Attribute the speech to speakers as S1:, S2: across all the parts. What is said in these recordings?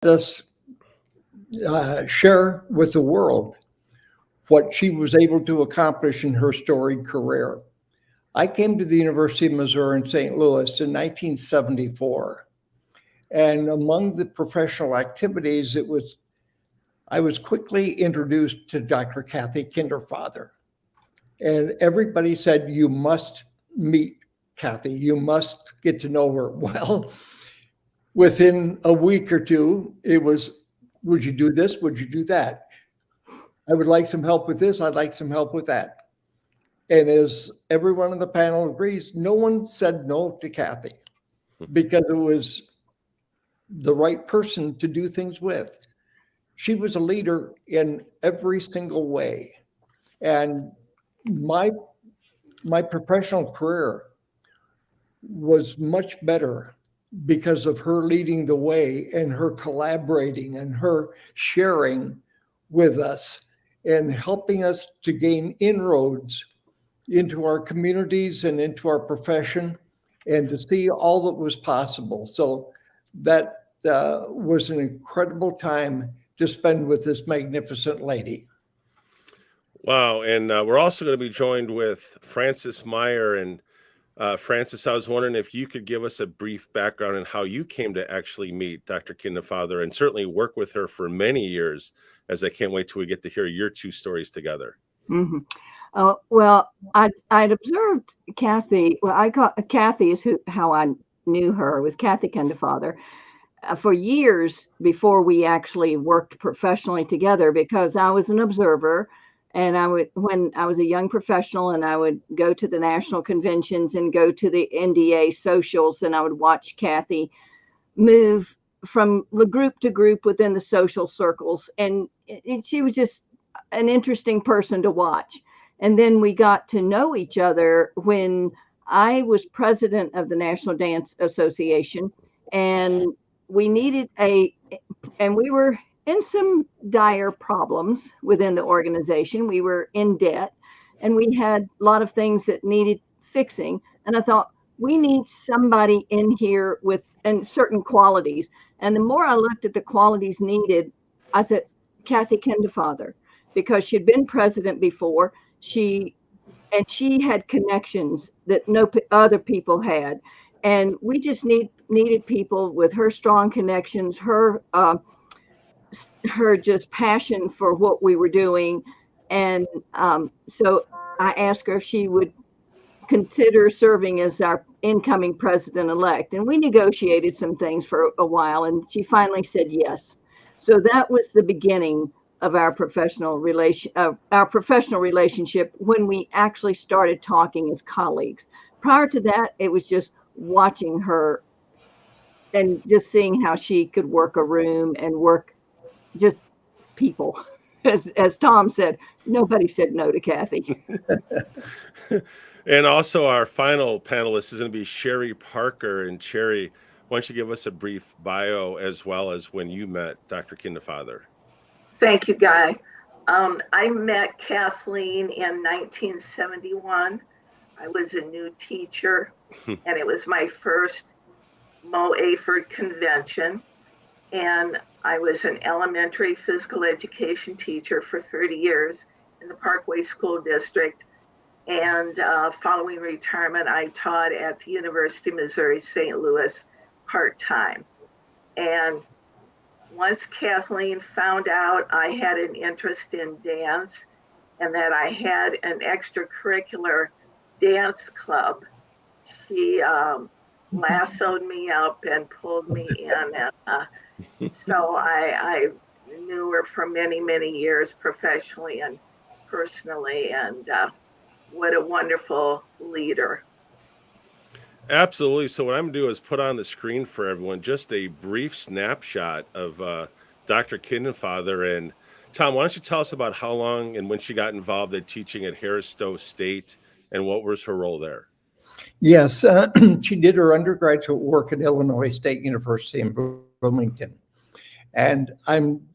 S1: us share with the world what she was able to accomplish in her storied career. I came to the University of Missouri in St. Louis in 1974. And among the professional activities, I was quickly introduced to Dr. Kathleen Kinderfather. And everybody said, you must meet Kathy. You must get to know her. Well, within a week or two, it was, would you do this? Would you do that? I would like some help with this. I'd like some help with that. And as everyone on the panel agrees, no one said no to Kathy because it was the right person to do things with. She was a leader in every single way. And my professional career was much better because of her leading the way and her collaborating and her sharing with us and helping us to gain inroads into our communities and into our profession and to see all that was possible. So that was an incredible time to spend with this magnificent lady.
S2: Wow. And we're also going to be joined with Francis Meyer. And Francis, I was wondering if you could give us a brief background on how you came to actually meet Dr. Kinderfather and certainly work with her for many years, as I can't wait till we get to hear your two stories together.
S3: Mm-hmm. Well, I'd observed Kathy. Well, I call Kathy is how I knew her, was Kathy Kinderfather for years before we actually worked professionally together, because I was an observer. And when I was a young professional, and I would go to the national conventions and go to the NDA socials, and I would watch Kathy move from group to group within the social circles. And she was just an interesting person to watch. And then we got to know each other when I was president of the National Dance Association, and we were in some dire problems within the organization. We were in debt, and we had a lot of things that needed fixing. And I thought, we need somebody in here with certain qualities. And the more I looked at the qualities needed, I thought Kathy Kinderfather, because she'd been president before. She had connections that no other people had. And we just needed people with her strong connections, her just passion for what we were doing. And so I asked her if she would consider serving as our incoming president-elect. And we negotiated some things for a while, and she finally said yes. So that was the beginning of our professional relationship when we actually started talking as colleagues. Prior to that, it was just watching her and just seeing how she could work a room and work just people. As Tom said, nobody said no to Kathy.
S2: And also our final panelist is going to be Sherry Parker. And Sherry, why don't you give us a brief bio as well as when you met Dr. Kinderfather?
S4: Thank you, Guy. I met Kathleen in 1971. I was a new teacher, and it was my first MOSHAPE convention. And I was an elementary physical education teacher for 30 years in the Parkway School District. And following retirement, I taught at the University of Missouri, St. Louis, part-time. And once Kathleen found out I had an interest in dance and that I had an extracurricular dance club, she lassoed me up and pulled me in. And so I knew her for many, many years professionally and personally. And what a wonderful leader.
S2: Absolutely. So what I'm going to do is put on the screen for everyone just a brief snapshot of Dr. Kinderfather. And Tom, why don't you tell us about how long and when she got involved in teaching at Harris Stowe State and what was her role there?
S1: Yes, she did her undergraduate work at Illinois State University in Bloomington. And I'm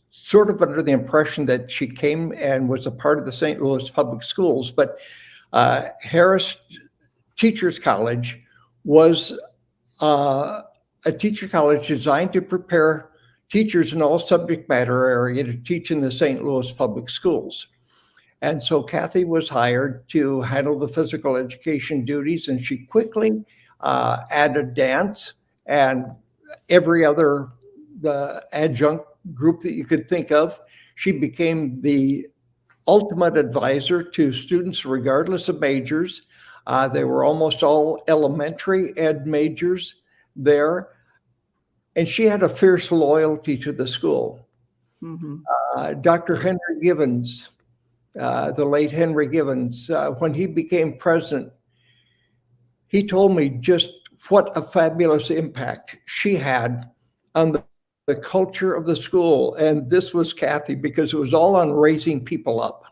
S1: sort of under the impression that she came and was a part of the St. Louis Public Schools, but Harris Teachers College was a teacher college designed to prepare teachers in all subject matter area to teach in the St. Louis public schools. And so Kathy was hired to handle the physical education duties, and she quickly added dance and every other adjunct group that you could think of. She became the ultimate advisor to students regardless of majors. They were almost all elementary ed majors there. And she had a fierce loyalty to the school.
S3: Mm-hmm.
S1: Dr. Henry Givens, the late Henry Givens, when he became president, he told me just what a fabulous impact she had on the culture of the school. And this was Kathy, because it was all on raising people up,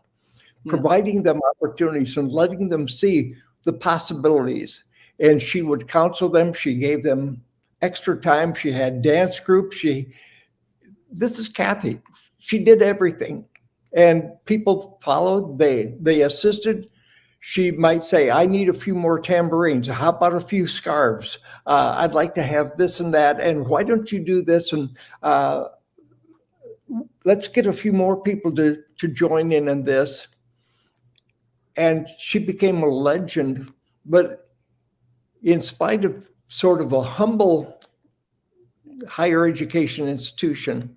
S1: providing them opportunities and letting them see the possibilities. And she would counsel them. She gave them extra time. She had dance groups. This is Kathy. She did everything. And people followed, they assisted. She might say, I need a few more tambourines. How about a few scarves? I'd like to have this and that. And why don't you do this? And let's get a few more people to join in this. And she became a legend. But in spite of sort of a humble higher education institution,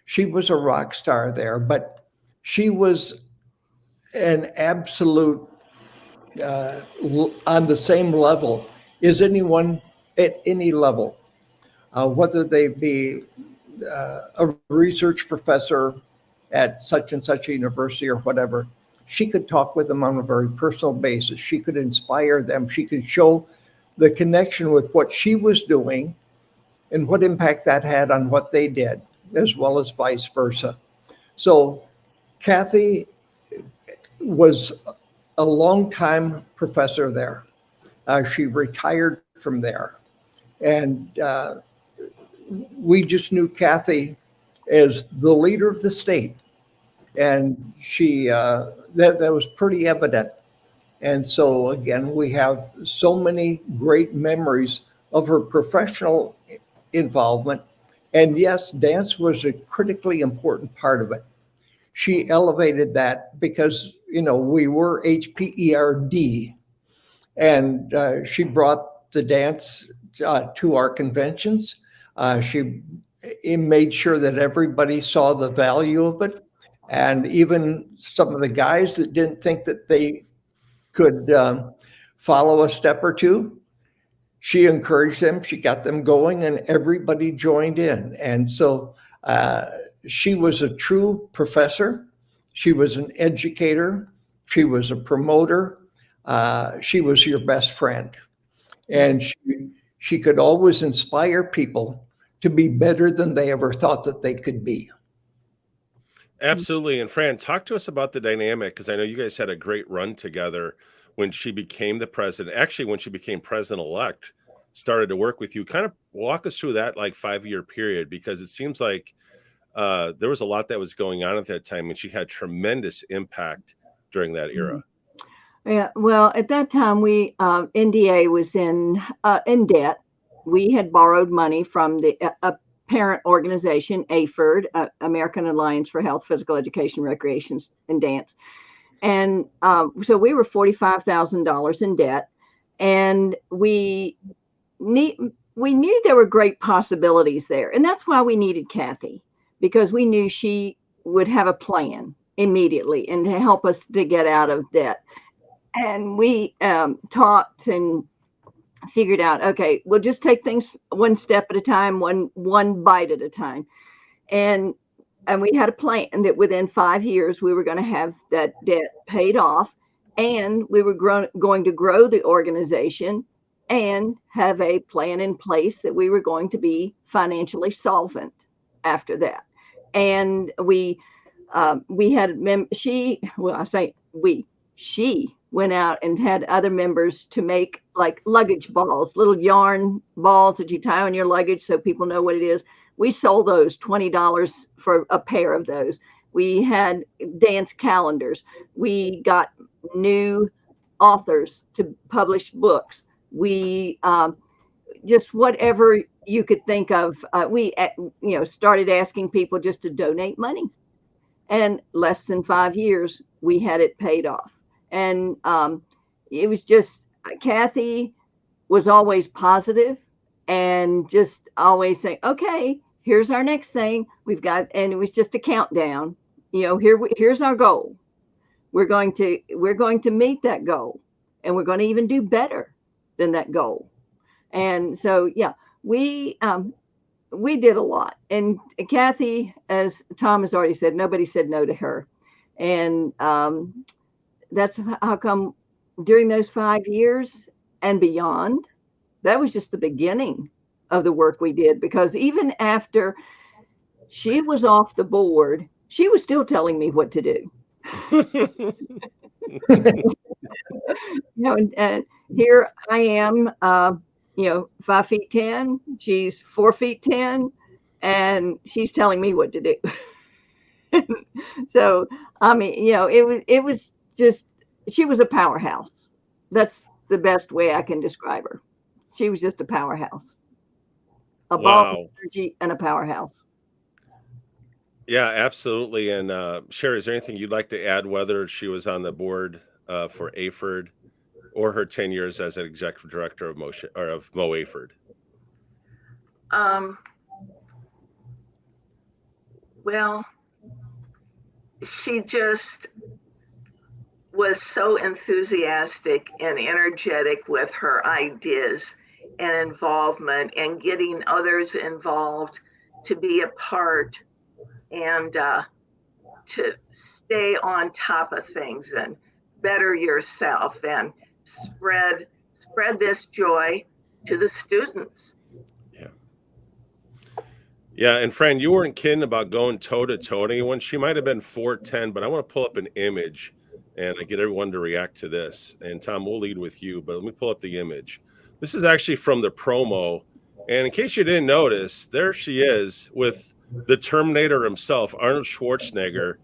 S1: she was a rock star there. But she was an absolute on the same level as anyone at any level, whether they be a research professor at such and such a university or whatever. She could talk with them on a very personal basis. She could inspire them. She could show the connection with what she was doing and what impact that had on what they did, as well as vice versa. So Kathy was a longtime professor there. She retired from there. And we just knew Kathy as the leader of the state. And she, that was pretty evident. And so again, we have so many great memories of her professional involvement. And yes, dance was a critically important part of it. She elevated that because, we were HPERD, and she brought the dance to our conventions. She made sure that everybody saw the value of it. And even some of the guys that didn't think that they could follow a step or two, she encouraged them, she got them going, and everybody joined in. And so she was a true professor. She was an educator. She was a promoter. She was your best friend. And she could always inspire people to be better than they ever thought that they could be.
S2: Absolutely. And Fran, talk to us about the dynamic, because I know you guys had a great run together when she became the president. Actually, when she became president-elect, started to work with you. Kind of walk us through that 5-year period, because it seems like there was a lot that was going on at that time, and she had tremendous impact during that era.
S3: Yeah, well, at that time, we NDA was in debt. We had borrowed money from the parent organization, AFERD, American Alliance for Health, Physical Education, Recreation, and Dance. And so we were $45,000 in debt, and we knew there were great possibilities there. And that's why we needed Kathy, because we knew she would have a plan immediately and to help us to get out of debt. And we talked and figured out, okay, we'll just take things one step at a time, one bite at a time. And we had a plan that within 5 years, we were going to have that debt paid off, and we were going to grow the organization and have a plan in place that we were going to be financially solvent after that. And we had, she went out and had other members to make luggage balls, little yarn balls that you tie on your luggage so people know what it is. We sold those $20 for a pair of those. We had dance calendars. We got new authors to publish books. We just whatever you could think of, we started asking people just to donate money, and less than 5 years we had it paid off. And it was just, Kathy was always positive and just always saying, okay, here's our next thing we've got. And it was just a countdown. Here's our goal. We're going to meet that goal, and we're going to even do better than that goal. And so, yeah, we did a lot. And Kathy, as Tom has already said, nobody said no to her. And that's how come during those 5 years and beyond, that was just the beginning of the work we did, because even after she was off the board, she was still telling me what to do. And here I am, 5'10", she's 4'10", and she's telling me what to do. So, I mean, it was just, she was a powerhouse. That's the best way I can describe her. She was just a powerhouse, a ball of energy and a powerhouse.
S2: Yeah, absolutely. And Sherry, is there anything you'd like to add, whether she was on the board for AFERD or her 10 years as an executive director of Mo AFERD?
S4: Well, she just was so enthusiastic and energetic with her ideas and involvement, and getting others involved to be a part, and to stay on top of things and better yourself and spread this joy to the students.
S2: Yeah, and Fran, you weren't kidding about going toe to toe to anyone. She might have been 4'10", but I want to pull up an image and I get everyone to react to this. And Tom, we'll lead with you, but let me pull up the image. This is actually from the promo. And in case you didn't notice, there she is with the Terminator himself, Arnold Schwarzenegger.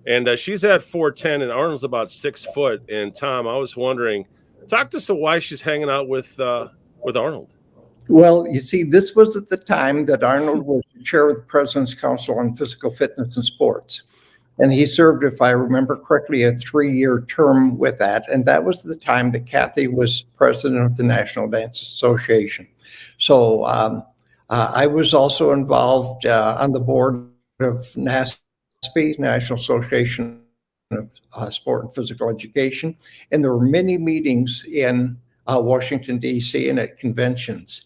S2: And she's at 4'10", and Arnold's about 6 foot. And Tom, I was wondering, talk to us why she's hanging out with Arnold.
S1: Well, you see, this was at the time that Arnold was the chair of the President's Council on Physical Fitness and Sports. And he served, if I remember correctly, a 3-year term with that. And that was the time that Kathy was president of the National Dance Association. So I was also involved on the board of NASP, National Association of Sport and Physical Education. And there were many meetings in Washington, D.C. and at conventions.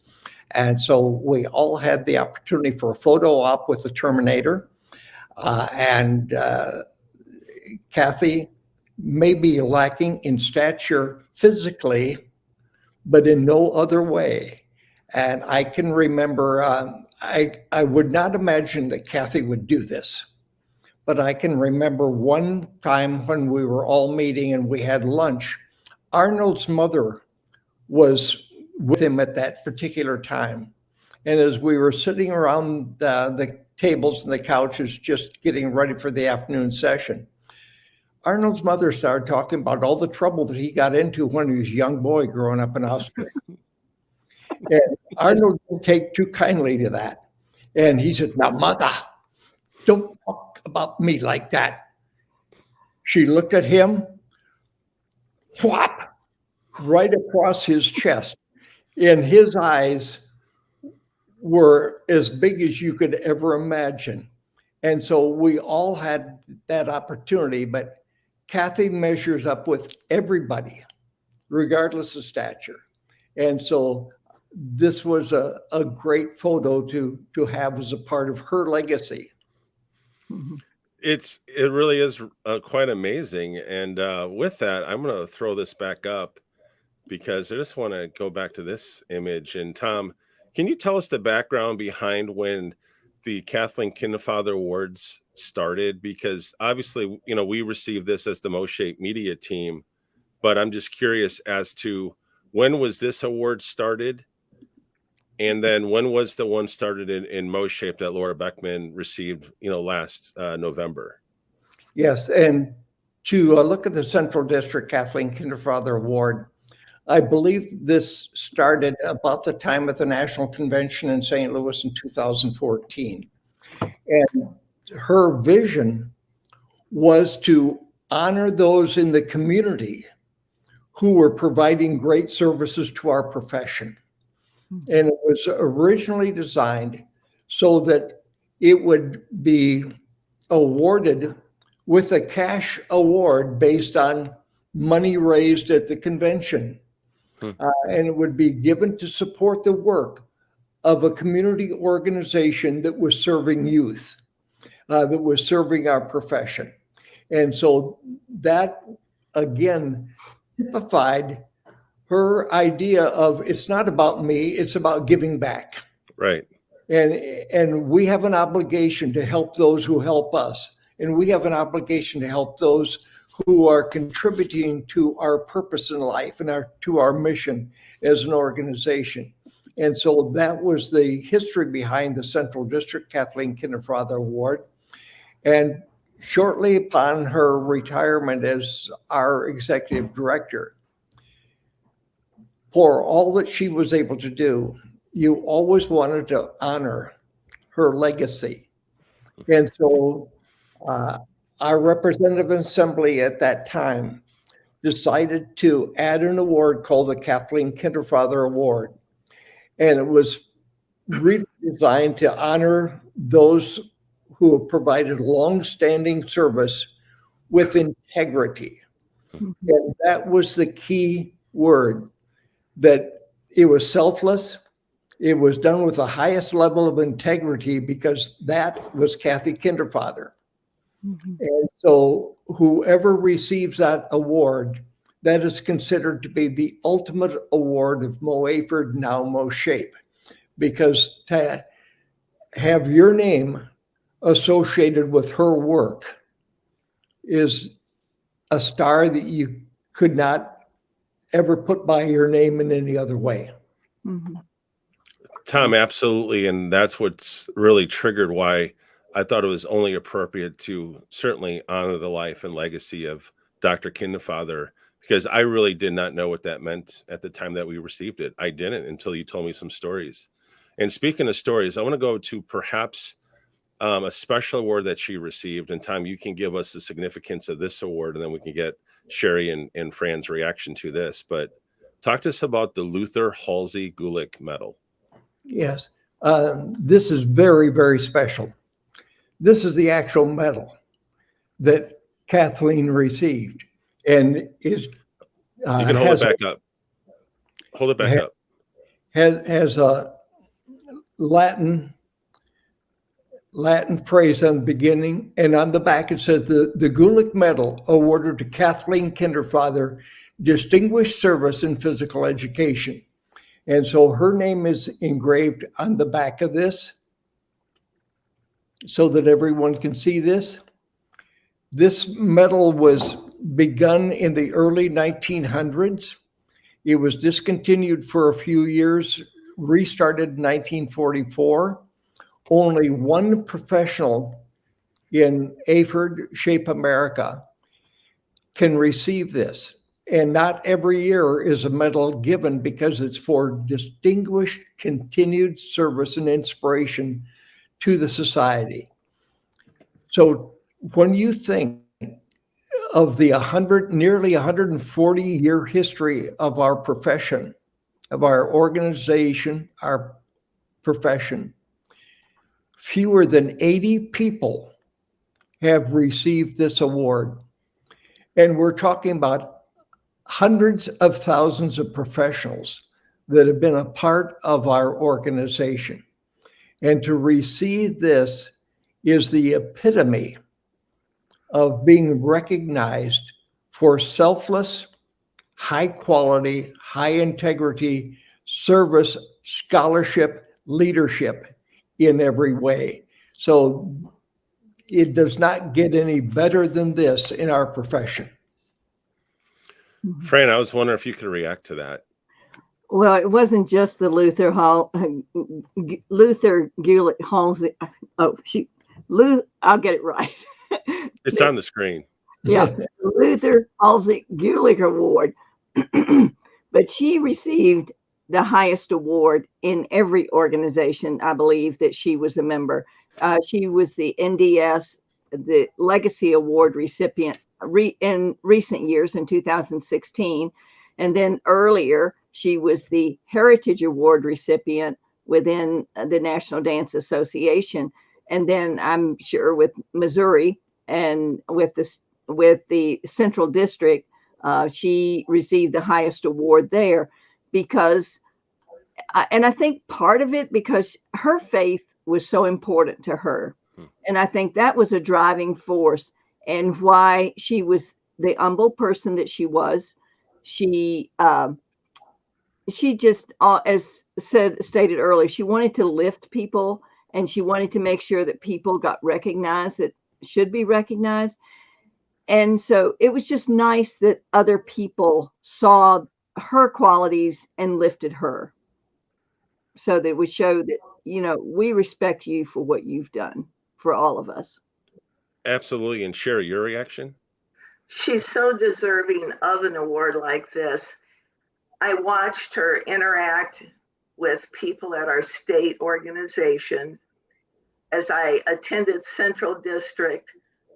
S1: And so we all had the opportunity for a photo op with the Terminator. And Kathy may be lacking in stature physically, but in no other way. And I can remember, I would not imagine that Kathy would do this, but I can remember one time when we were all meeting and we had lunch, Arnold's mother was with him at that particular time. And as we were sitting around the tables and the couches just getting ready for the afternoon session, Arnold's mother started talking about all the trouble that he got into when he was a young boy growing up in Austria. And Arnold didn't take too kindly to that. And he said, "Now, mother, don't talk about me like that." She looked at him, whop, right across his chest. And his eyes were as big as you could ever imagine. And so we all had that opportunity, but Kathy measures up with everybody, regardless of stature. And so this was a great photo to have as a part of her legacy.
S2: It really is quite amazing. And with that, I'm going to throw this back up because I just want to go back to this image. And Tom, can you tell us the background behind when the Kathleen Kinderfather Awards started? Because obviously, we received this as the MOSHAPE media team, but I'm just curious as to when was this award started? And then when was the one started in MOSHAPE that Laura Beckman received, last November?
S1: Yes, and to look at the Central District Kathleen Kinderfather Award, I believe this started about the time of the National Convention in St. Louis in 2014. And her vision was to honor those in the community who were providing great services to our profession. And it was originally designed so that it would be awarded with a cash award based on money raised at the convention. And it would be given to support the work of a community organization that was serving youth, that was serving our profession. And so that, again, typified her idea of, it's not about me, it's about giving back.
S2: Right.
S1: And we have an obligation to help those who help us. And we have an obligation to help those who are contributing to our purpose in life and to our mission as an organization. And so that was the history behind the Central District Kathleen Kinderfather Award. And shortly upon her retirement as our executive director, for all that she was able to do, you always wanted to honor her legacy. And so our representative assembly at that time decided to add an award called the Kathleen Kinderfather Award. And it was really designed to honor those who have provided long-standing service with integrity. And that was the key word, that it was selfless. It was done with the highest level of integrity, because that was Kathy Kinderfather. And so whoever receives that award, that is considered to be the ultimate award of Mo-Aford, now MOSHAPE, because to have your name associated with her work is a star that you could not ever put by your name in any other way.
S2: Tom, absolutely. And that's what's really triggered why I thought it was only appropriate to certainly honor the life and legacy of Dr. Kinderfather, because I really did not know what that meant at the time that we received it. I didn't until you told me some stories. And speaking of stories, I want to go to perhaps a special award that she received. And Tom, you can give us the significance of this award, and then we can get Sherry and Fran's reaction to this. But talk to us about the Luther Halsey Gulick Medal.
S1: Yes, this is very, very special. This is the actual medal that Kathleen received, and is
S2: you can hold it back up. Hold it back up.
S1: Has a Latin phrase on the beginning, and on the back it says the Gulick Medal awarded to Kathleen Kinderfather, distinguished service in physical education. And so her name is engraved on the back of this so that everyone can see this. This medal was begun in the early 1900s. It was discontinued for a few years, restarted in 1944. Only one professional in AFERD, Shape America, can receive this. And not every year is a medal given, because it's for distinguished continued service and inspiration to the society. So when you think of the nearly 140-year history of our profession, of our organization, our profession, fewer than 80 people have received this award. And we're talking about hundreds of thousands of professionals that have been a part of our organization. And to receive this is the epitome of being recognized for selfless, high quality, high integrity service, scholarship, leadership in every way. So it does not get any better than this in our profession.
S2: Fran, I was wondering if you could react to that.
S3: Well, it wasn't just the Luther Gulick Halsey. I'll get it right.
S2: It's on the screen.
S3: Yeah, Luther Halsey Gulick Award. but she received the highest award in every organization, I believe, that she was a member. She was the NDS, the Legacy Award recipient in recent years in 2016. And then earlier, she was the Heritage Award recipient within the National Dance Association. And then I'm sure with Missouri and with the Central District, she received the highest award there because, and I think part of it because her faith was so important to her. And I think that was a driving force and why she was the humble person that she was. She just, as stated earlier, she wanted to lift people and she wanted to make sure that people got recognized that should be recognized. And so it was just nice that other people saw her qualities and lifted her so that we show that, we respect you for what you've done for all of us.
S2: Absolutely. And Sherry, your reaction?
S4: She's so deserving of an award like this. I watched her interact with people at our state organizations. As I attended Central District,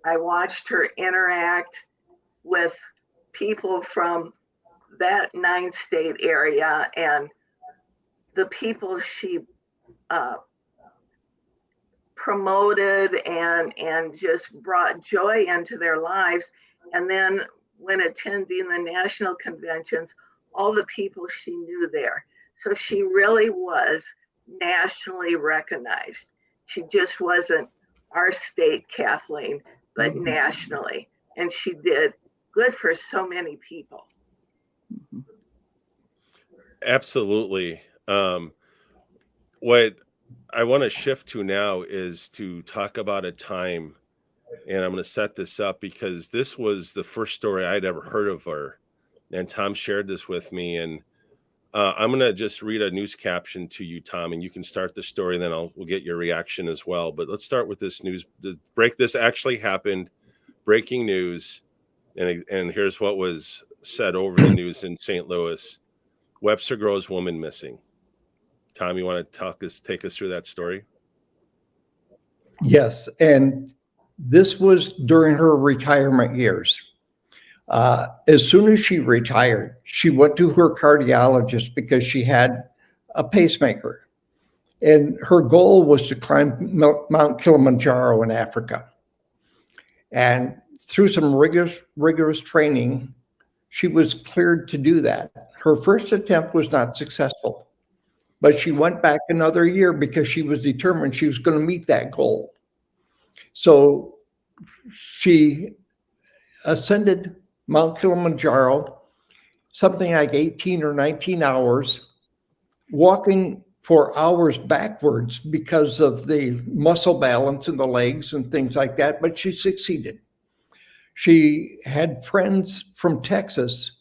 S4: I watched her interact with people from that 9-state area and the people she promoted and just brought joy into their lives. And then when attending the national conventions, all the people she knew there. So she really was nationally recognized. She just wasn't our state Kathleen, but nationally. And she did good for so many people.
S2: Absolutely. What I want to shift to now is to talk about a time, and I'm going to set this up because this was the first story I'd ever heard of her. And Tom shared this with me. And I'm going to just read a news caption to you, Tom, and you can start the story, and then we'll get your reaction as well. But let's start with this news. This actually happened, breaking news. And here's what was said over the news in St. Louis. Webster grows woman missing. Tom, you want to take us through that story?
S1: Yes. And this was during her retirement years. As soon as she retired, she went to her cardiologist because she had a pacemaker. And her goal was to climb Mount Kilimanjaro in Africa. And through some rigorous training, she was cleared to do that. Her first attempt was not successful, but she went back another year because she was determined she was going to meet that goal. So she ascended Mount Kilimanjaro, something like 18 or 19 hours, walking for hours backwards because of the muscle balance in the legs and things like that, but she succeeded. She had friends from Texas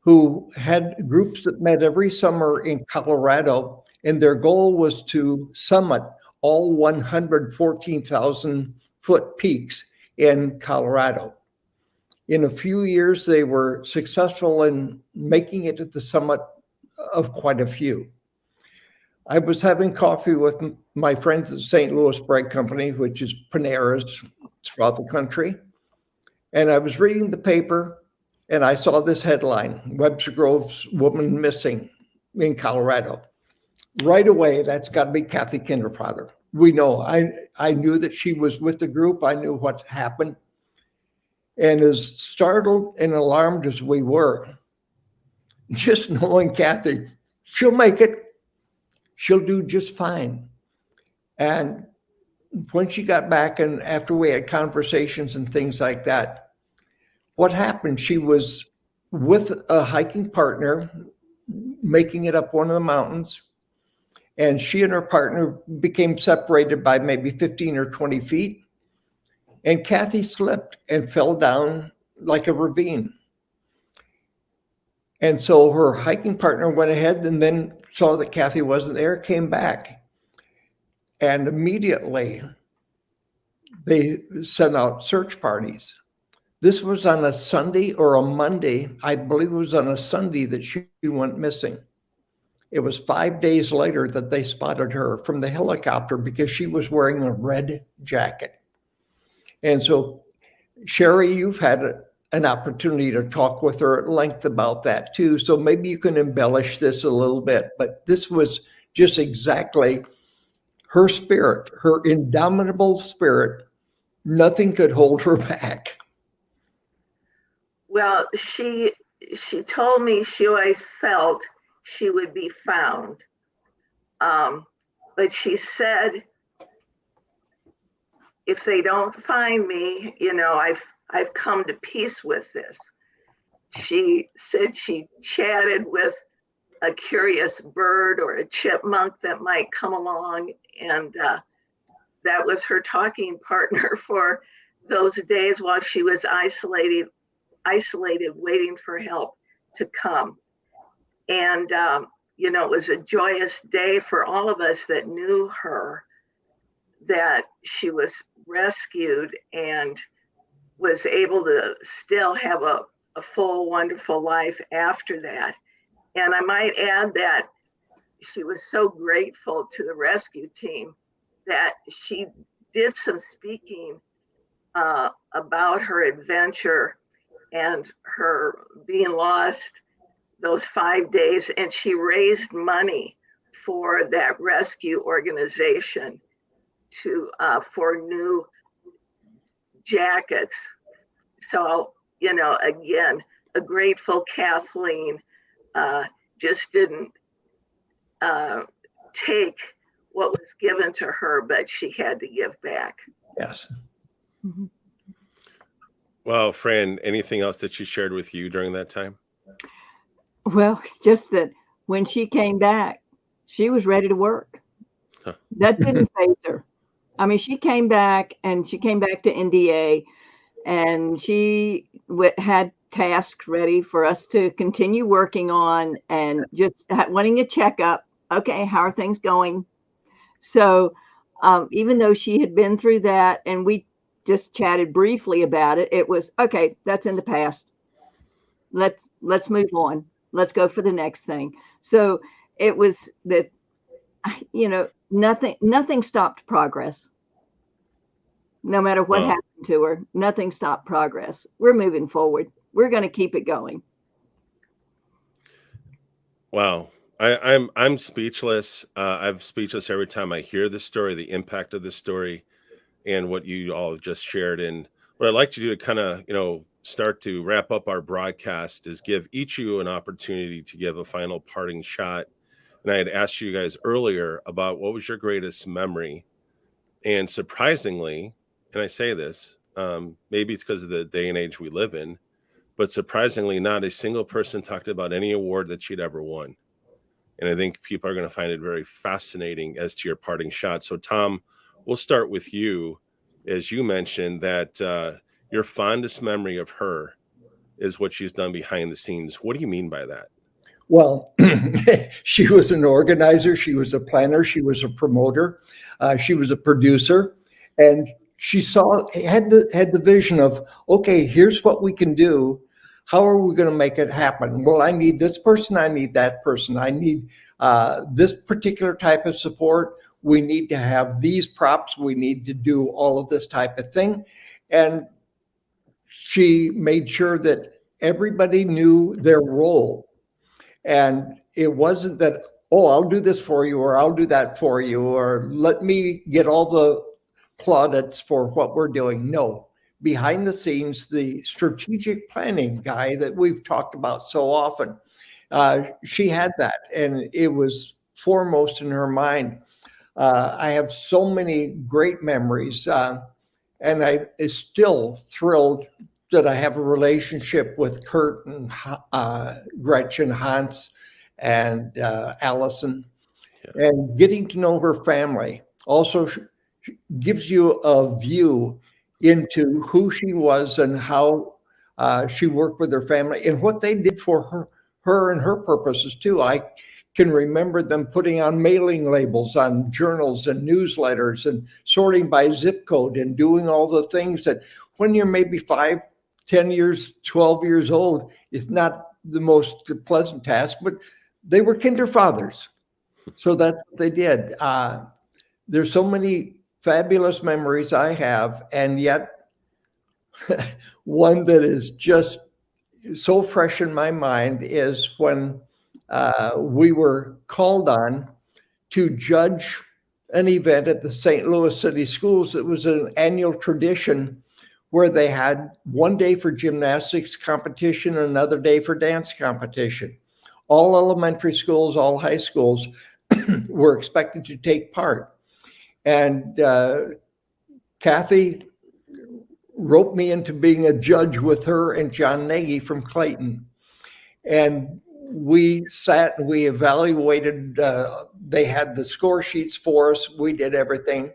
S1: who had groups that met every summer in Colorado, and their goal was to summit all 114,000-foot peaks in Colorado. In a few years, they were successful in making it at the summit of quite a few. I was having coffee with my friends at St. Louis Bread Company, which is Panera's throughout the country. And I was reading the paper and I saw this headline, Webster grows woman missing in Colorado. Right away, that's got to be Kathy Kinderfather. We know, I knew that she was with the group. I knew what happened. And as startled and alarmed as we were, just knowing Kathy, she'll make it. She'll do just fine. And when she got back and after we had conversations and things like that, what happened, she was with a hiking partner making it up one of the mountains, and she and her partner became separated by maybe 15 or 20 feet, and Kathy slipped and fell down like a ravine. And so her hiking partner went ahead and then saw that Kathy wasn't there, came back, and immediately they sent out search parties. This was on a Sunday or a Monday. I believe it was on a Sunday that she went missing. It was 5 days later that they spotted her from the helicopter because she was wearing a red jacket. And so, Sherry, you've had an opportunity to talk with her at length about that too. So maybe you can embellish this a little bit, but this was just exactly her spirit, her indomitable spirit. Nothing could hold her back.
S4: Well, she told me she always felt she would be found. But she said, if they don't find me, I've come to peace with this. She said she chatted with a curious bird or a chipmunk that might come along, and that was her talking partner for those days while she was isolated, waiting for help to come. And it was a joyous day for all of us that knew her, that she was rescued and was able to still have a full, wonderful life after that. And I might add that she was so grateful to the rescue team that she did some speaking about her adventure and her being lost those 5 days. And she raised money for that rescue organization for new jackets. So, again, a grateful Kathleen just didn't take what was given to her, but she had to give back.
S1: Yes.
S3: Mm-hmm.
S2: Well, Fran, anything else that she shared with you during that time?
S3: Well, it's just that when she came back, she was ready to work.
S2: Huh.
S3: That didn't faze her. I mean, she came back to NDA, and she had tasks ready for us to continue working on, and just wanting a checkup. Okay, how are things going? So even though she had been through that and we just chatted briefly about it, it was, okay, that's in the past. Let's move on. Let's go for the next thing. So it was that, nothing stopped progress. No matter what happened to her, nothing stopped progress. We're moving forward. We're going to keep it going.
S2: Wow. I'm speechless. I'm speechless every time I hear the story, the impact of the story, and what you all just shared. And what I'd like to do to kind of, start to wrap up our broadcast is give each of you an opportunity to give a final parting shot. And I had asked you guys earlier about what was your greatest memory. And surprisingly, and I say this, maybe it's because of the day and age we live in, but surprisingly, not a single person talked about any award that she'd ever won. And I think people are going to find it very fascinating as to your parting shot. So, Tom, we'll start with you. As you mentioned that your fondest memory of her is what she's done behind the scenes. What do you mean by that?
S1: Well, she was an organizer. She was a planner. She was a promoter. She was a producer. And she had the vision of, okay, here's what we can do. How are we going to make it happen? Well, I need this person. I need that person. I need this particular type of support. We need to have these props. We need to do all of this type of thing. And she made sure that everybody knew their role. And it wasn't that, oh, I'll do this for you, or I'll do that for you, or let me get all the plaudits for what we're doing. No. Behind the scenes, the strategic planning guy that we've talked about so often, she had that, and it was foremost in her mind. I have so many great memories, and I is still thrilled that I have a relationship with Kurt and Gretchen, Hans, and Allison, and getting to know her family also gives you a view into who she was and how she worked with her family and what they did for her and her purposes too. I can remember them putting on mailing labels on journals and newsletters and sorting by zip code and doing all the things that when you're maybe 5 10 years, 12 years old is not the most pleasant task, but they were kinderfathers. So that's what they did. There's so many fabulous memories I have, and yet one that is just so fresh in my mind is when we were called on to judge an event at the St. Louis City Schools. It was an annual tradition where they had one day for gymnastics competition, another day for dance competition. All elementary schools, all high schools were expected to take part. And Kathy roped me into being a judge with her and John Nagy from Clayton. And we sat and we evaluated, they had the score sheets for us. We did everything.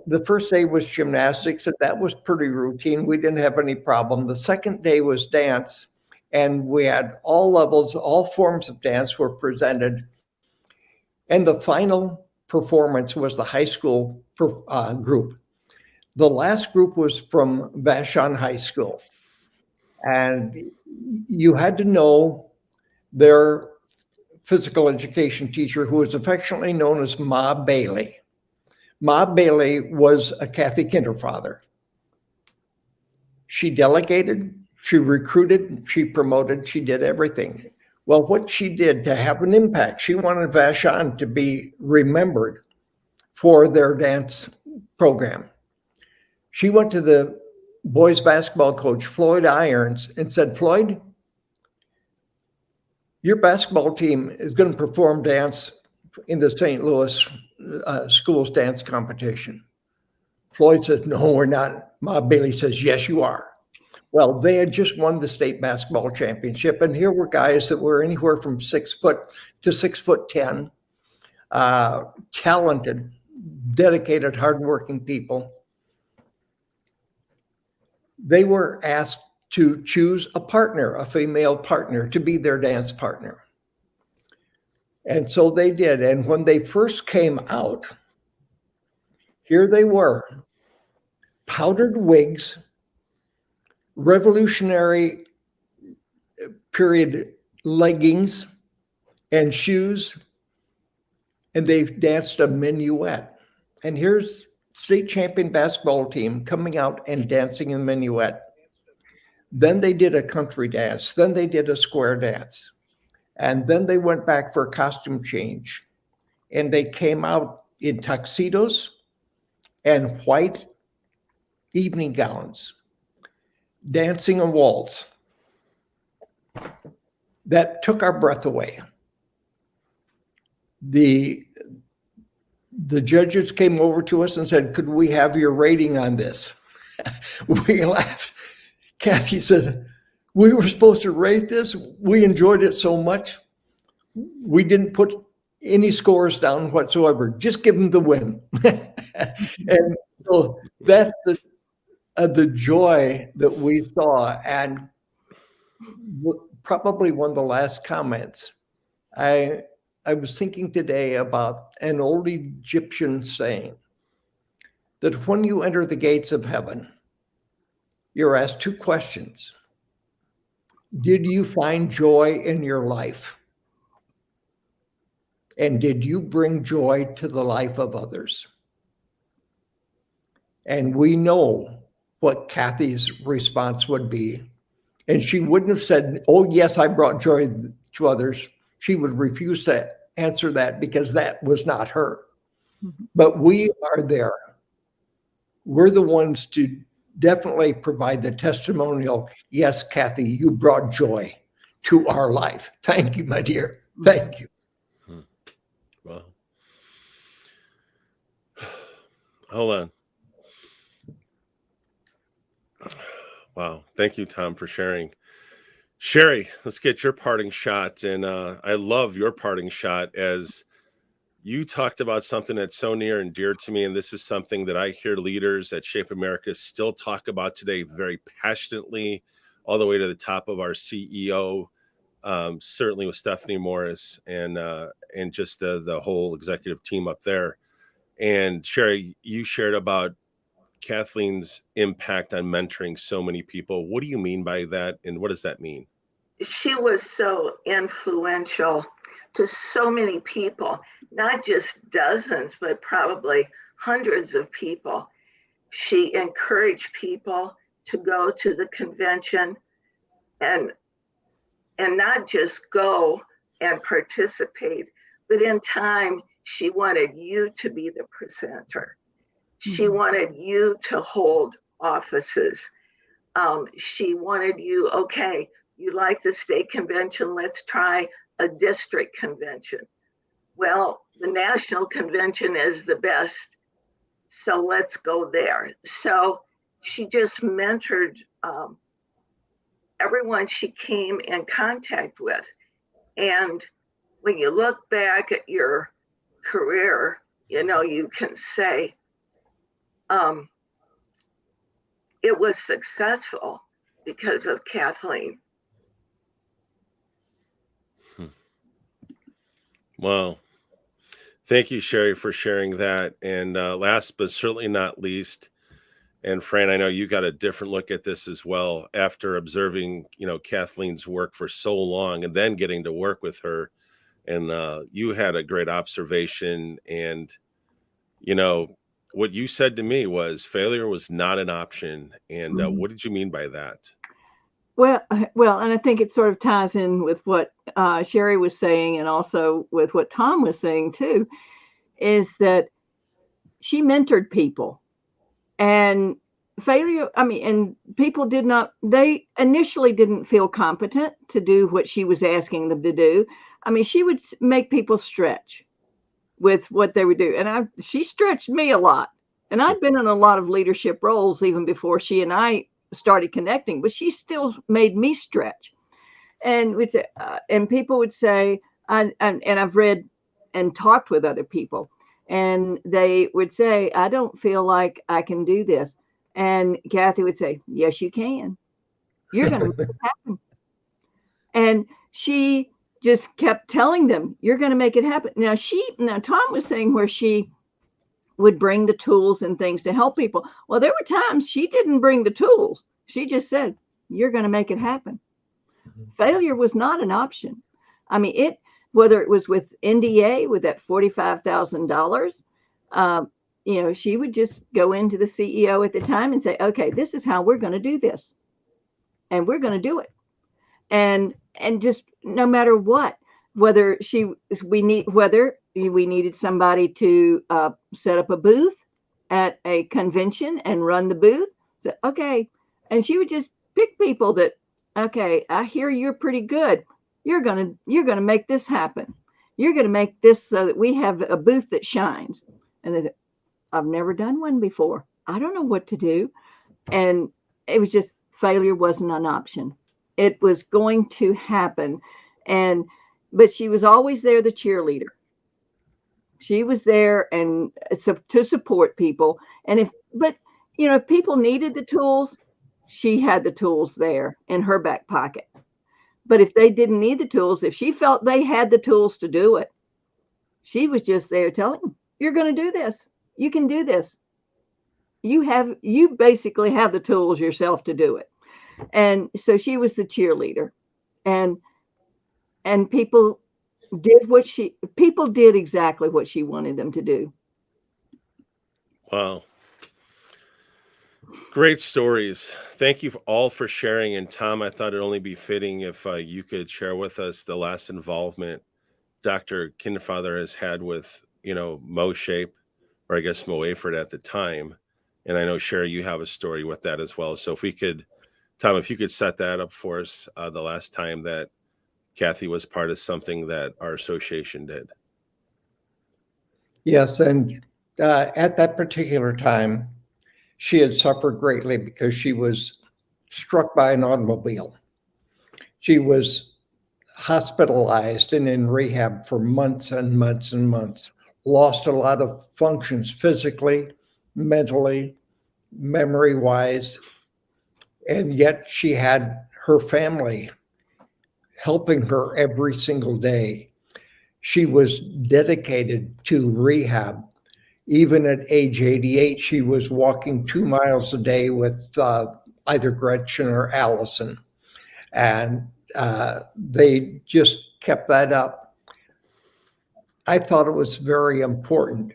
S1: The first day was gymnastics, and that was pretty routine. We didn't have any problem. The second day was dance, and we had all levels, all forms of dance were presented. And the final performance was the high school group. The last group was from Vashon High School. And you had to know their physical education teacher, who was affectionately known as Ma Bailey. Ma Bailey was a Kathy Kinderfather. She delegated, she recruited, she promoted, she did everything. Well, what she did to have an impact, she wanted Vashon to be remembered for their dance program. She went to the boys basketball coach, Floyd Irons, and said, Floyd, your basketball team is going to perform dance in the St. Louis schools dance competition. Floyd says, no, we're not. Ma Bailey says, yes, you are. Well, they had just won the state basketball championship, and here were guys that were anywhere from 6 foot to 6'10", talented, dedicated, hardworking people. They were asked to choose a partner, a female partner, to be their dance partner. And so they did. And when they first came out, here they were, powdered wigs, revolutionary period leggings and shoes, and they danced a minuet. And here's state champion basketball team coming out and dancing a minuet. Then they did a country dance. Then they did a square dance. And then they went back for a costume change. And they came out in tuxedos and white evening gowns, dancing a waltz. That took our breath away. The judges came over to us and said, could we have your rating on this? We laughed. Kathy said, we were supposed to rate this. We enjoyed it so much. We didn't put any scores down whatsoever. Just give them the win. And so that's the joy that we saw. And probably one of the last comments, I was thinking today about an old Egyptian saying that when you enter the gates of heaven, you're asked 2 questions. Did you find joy in your life? And did you bring joy to the life of others? And we know what Kathy's response would be. And she wouldn't have said, oh, yes, I brought joy to others. She would refuse to answer that because that was not her. But we are there. We're the ones to definitely provide the testimonial. Yes, Kathy, you brought joy to our life. Thank you, my dear. Thank you.
S2: Well, hold on. Wow. Thank you, Tom, for sharing. Sherry, let's get your parting shot. And I love your parting shot as you talked about something that's so near and dear to me. And this is something that I hear leaders at Shape America still talk about today very passionately, all the way to the top of our CEO, certainly with Stephanie Morris and just the whole executive team up there. And Sherry, you shared about Kathleen's impact on mentoring so many people. What do you mean by that, and what does that mean?
S4: She was so influential to so many people, not just dozens, but probably hundreds of people. She encouraged people to go to the convention and not just go and participate, but in time, she wanted you to be the presenter. She wanted you to hold offices. She wanted you, okay, you like the state convention, let's try a district convention. Well, the national convention is the best, so let's go there. So she just mentored everyone she came in contact with. And when you look back at your career, you know, you can say it was successful because of Kathleen.
S2: Wow. Thank you, Sherry, for sharing that. And last but certainly not least, and Fran, I know you got a different look at this as well after observing, you know, Kathleen's work for so long and then getting to work with her. And you had a great observation. And, you know, what you said to me was failure was not an option. And what did you mean by that?
S3: Well, and I think it sort of ties in with what Sherry was saying, and also with what Tom was saying too, is that she mentored people, and failure. I mean, and people they initially didn't feel competent to do what she was asking them to do. I mean, she would make people stretch with what they would do, and she stretched me a lot, and I'd been in a lot of leadership roles even before she and I started connecting, but she still made me stretch. And would say, and people would say, and I've read and talked with other people, and they would say, I don't feel like I can do this. And Kathy would say, yes, you can. You're going to make it happen. And she just kept telling them, you're going to make it happen. Now Tom was saying where she would bring the tools and things to help people. Well, there were times she didn't bring the tools. She just said, you're going to make it happen. Failure was not an option. I mean, whether it was with NDA with that $45,000, you know, she would just go into the CEO at the time and say, okay, this is how we're going to do this. And we're going to do it. And just no matter what, whether we needed somebody to set up a booth at a convention and run the booth. So, okay. And she would just pick people that, okay, I hear you're pretty good. You're going to make this happen. You're going to make this so that we have a booth that shines. And they said, I've never done one before. I don't know what to do. And it was just, failure wasn't an option. It was going to happen. But she was always there, the cheerleader. She was there and to support people. And if people needed the tools, she had the tools there in her back pocket. But if they didn't need the tools, if she felt they had the tools to do it, she was just there telling them, you're going to do this. You can do this. You basically have the tools yourself to do it. And so she was the cheerleader. And people did exactly what she wanted them to do.
S2: Wow. Great stories. Thank you all for sharing. And Tom, I thought it'd only be fitting if you could share with us the last involvement Dr. Kinderfather has had with, MOSHAPE, or I guess MOAFERT at the time. And I know, Sherry, you have a story with that as well. So if we could, Tom, if you could set that up for us, the last time that Kathy was part of something that our association did.
S1: Yes, and at that particular time, she had suffered greatly because she was struck by an automobile. She was hospitalized and in rehab for months and months and months, lost a lot of functions physically, mentally, memory-wise, and yet she had her family helping her every single day. She was dedicated to rehab. even at age 88, she was walking 2 miles a day with either Gretchen or Allison. And they just kept that up. I thought it was very important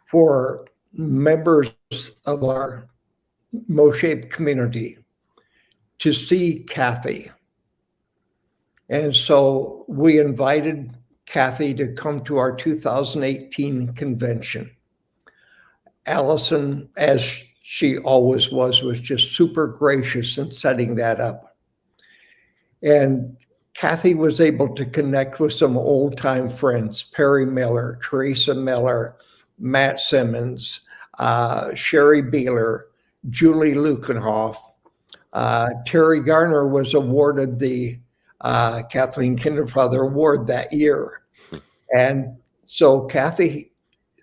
S1: for members of our MOSHAPE community to see Kathy. And so we invited Kathy to come to our 2018 convention. Allison, as she always was just super gracious in setting that up. And Kathy was able to connect with some old-time friends, Perry Miller, Teresa Miller, Matt Simmons, Sherry Beeler, Julie Lukenhoff. Terry Garner was awarded the Kathleen Kinderfather Award that year. And so Kathy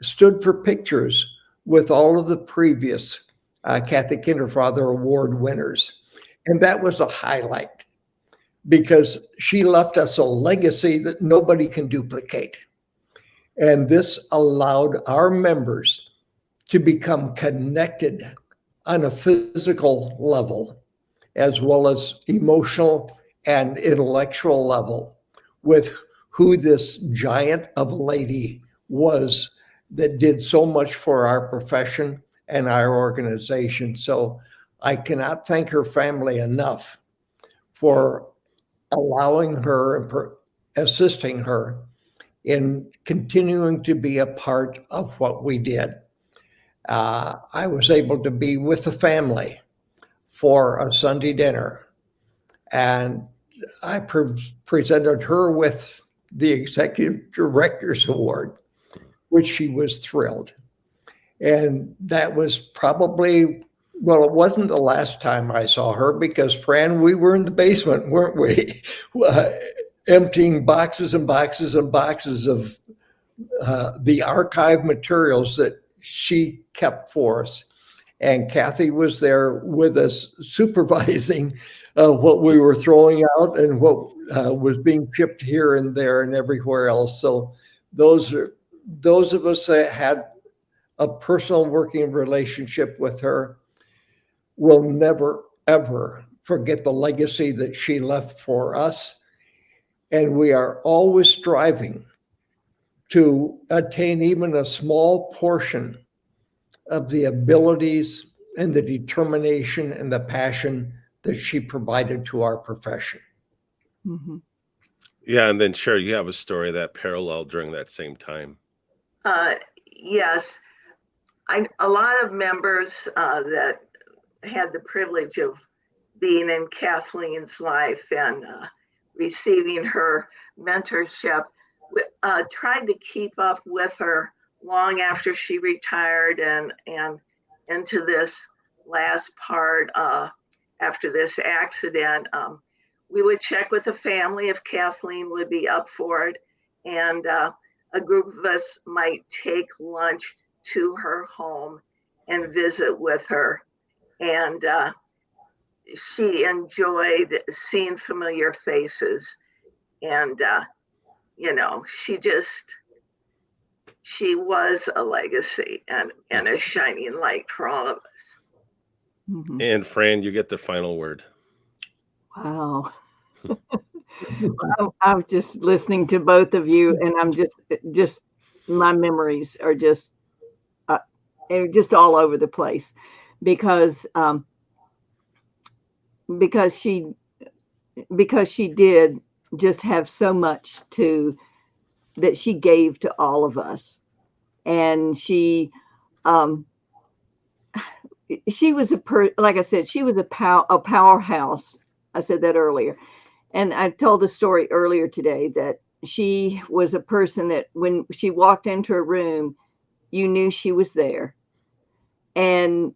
S1: stood for pictures with all of the previous Kathy Kinderfather Award winners. And that was a highlight because she left us a legacy that nobody can duplicate. And this allowed our members to become connected on a physical level, as well as emotional and intellectual level, with who this giant of a lady was that did so much for our profession and our organization. So I cannot thank her family enough for allowing her and assisting her in continuing to be a part of what we did. I was able to be with the family for a Sunday dinner, and I presented her with the Executive Director's Award, which she was thrilled. And that was probably, well, it wasn't the last time I saw her because, Fran, we were in the basement, weren't we? Emptying boxes and boxes and boxes of the archive materials that she kept for us. And Kathy was there with us supervising what we were throwing out and what was being shipped here and there and everywhere else. So those of us that had a personal working relationship with her will never, ever forget the legacy that she left for us. And we are always striving to attain even a small portion of the abilities and the determination and the passion that she provided to our profession.
S3: Mm-hmm.
S2: Yeah, and then Sherry, you have a story that paralleled during that same time.
S4: Yes, a lot of members that had the privilege of being in Kathleen's life and receiving her mentorship tried to keep up with her long after she retired and into this last part after this accident. We would check with the family if Kathleen would be up for it, and a group of us might take lunch to her home and visit with her. And she enjoyed seeing familiar faces. And, she was a legacy and a shining light for all of us.
S3: Mm-hmm.
S2: And Fran, you get the final word.
S3: Wow. I was just listening to both of you, and I'm just my memories are just all over the place because she did just have so much that she gave to all of us, and she was like I said, she was a powerhouse. I said that earlier. And I told a story earlier today that she was a person that when she walked into a room, you knew she was there. And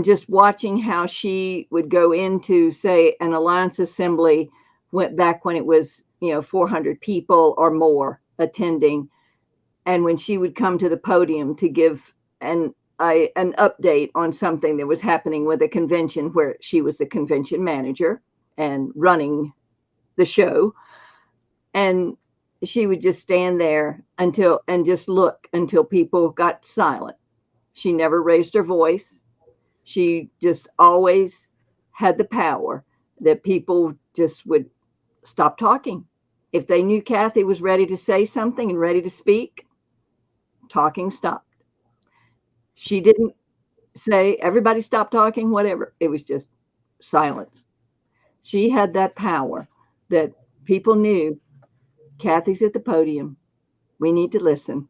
S3: just watching how she would go into, say, an Alliance assembly, went back when it was, 400 people or more attending. And when she would come to the podium to give an update on something that was happening with a convention where she was the convention manager and running the show, and she would just stand there and just look until people got silent. She never raised her voice. She just always had the power that people just would stop talking. If they knew Kathy was ready to say something and ready to speak, talking stopped. She didn't say, everybody stop talking, whatever. It was just silence. She had that power that people knew, Kathy's at the podium. We need to listen.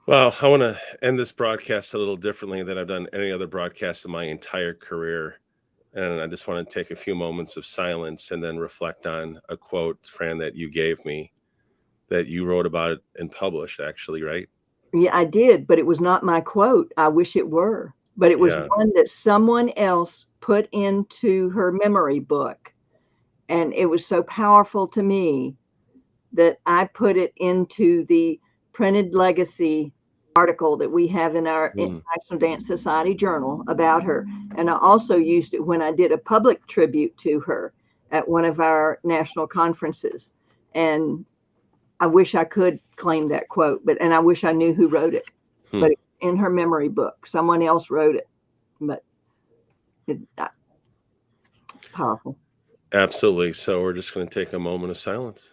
S2: Well, I want to end this broadcast a little differently than I've done any other broadcast in my entire career. And I just want to take a few moments of silence and then reflect on a quote, Fran, that you gave me, that you wrote about and published, actually, right?
S3: Yeah, I did, but it was not my quote. I wish it were. But it was one that someone else put into her memory book. And it was so powerful to me that I put it into the printed legacy article that we have in our International Dance Society journal about her. And I also used it when I did a public tribute to her at one of our national conferences. And I wish I could claim that quote, and I wish I knew who wrote it. But it's in her memory book. Someone else wrote it, but it's powerful.
S2: Absolutely. So we're just going to take a moment of silence.